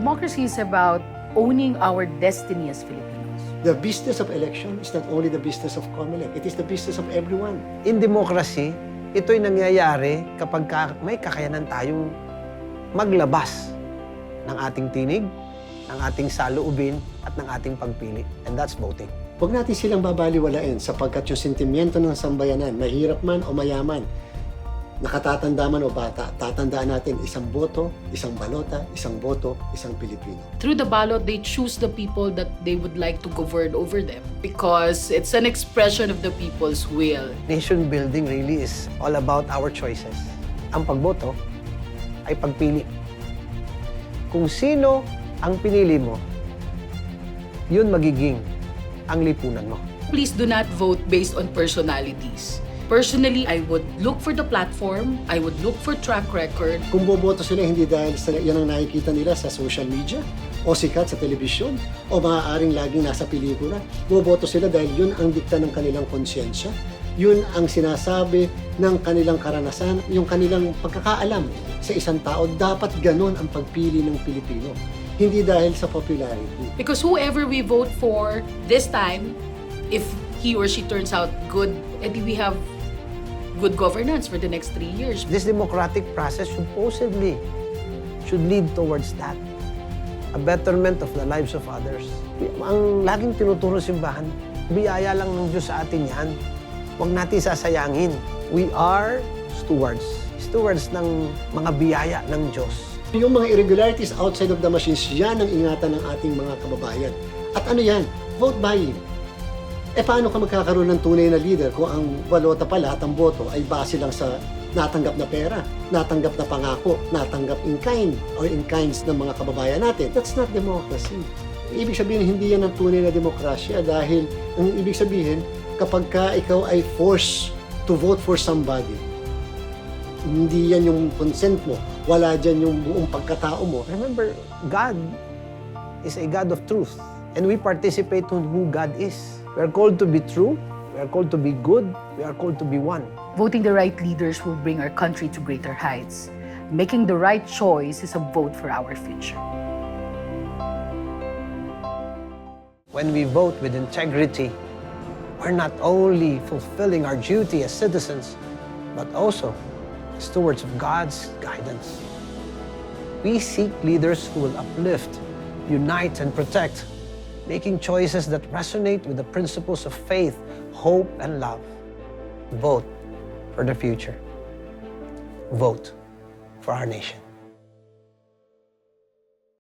Democracy is about owning our destiny as Filipinos. The business of election is not only the business of COMELEC, it is the business of everyone. In democracy, ito'y nangyayari kapag may kakayanan tayong maglabas ng ating tinig, ng ating saloobin, at ng ating pagpili. And that's voting. Huwag natin silang babaliwalain sapagkat yung sentimiento ng sambayanan, mahirap man o mayaman, nakatatanda man o bata, tatandaan natin isang boto, isang balota, isang boto, isang Pilipino. Through the ballot, they choose the people that they would like to govern over them because it's an expression of the people's will. Nation building really is all about our choices. Ang pagboto ay pagpili. Kung sino ang pinili mo, yun magiging ang lipunan mo. Please do not vote based on personalities. Personally, I would look for the platform, I would look for track record. Kung boboto sila hindi dahil yan ang nakikita nila sa social media o sikat sa telebisyon o maaaring laging nasa pelikula, boboto sila dahil yun ang dikta ng kanilang konsyensya, yun ang sinasabi ng kanilang karanasan, yung kanilang pagkakaalam sa isang tao. Dapat ganun ang pagpili ng Pilipino, hindi dahil sa popularity. Because whoever we vote for this time, if he or she turns out good, edi we have good governance for the next 3 years. This democratic process supposedly should lead towards that. A betterment of the lives of others. Ang laging tinuturo ng simbahan, biyaya lang ng Diyos sa atin yan. Huwag natin sasayangin. We are stewards. Stewards ng mga biyaya ng Diyos. Yung mga irregularities outside of the machines, yan ang ingatan ng ating mga kababayan. At ano yan? Vote buying. Paano ka magkakaroon ng tunay na leader kung ang balota pala at ang boto ay base lang sa natanggap na pera, natanggap na pangako, natanggap in kind or in kinds ng mga kababayan natin? That's not democracy. Ibig sabihin, hindi yan ang tunay na demokrasya dahil ang ibig sabihin, kapag ka ikaw ay forced to vote for somebody, hindi yan yung consent mo, wala dyan yung buong pagkatao mo. Remember, God is a God of truth. And we participate in who God is. We are called to be true, we are called to be good, we are called to be one. Voting the right leaders will bring our country to greater heights. Making the right choice is a vote for our future. When we vote with integrity, we're not only fulfilling our duty as citizens, but also stewards of God's guidance. We seek leaders who will uplift, unite, and protect, making choices that resonate with the principles of faith, hope, and love. Vote for the future. Vote for our nation.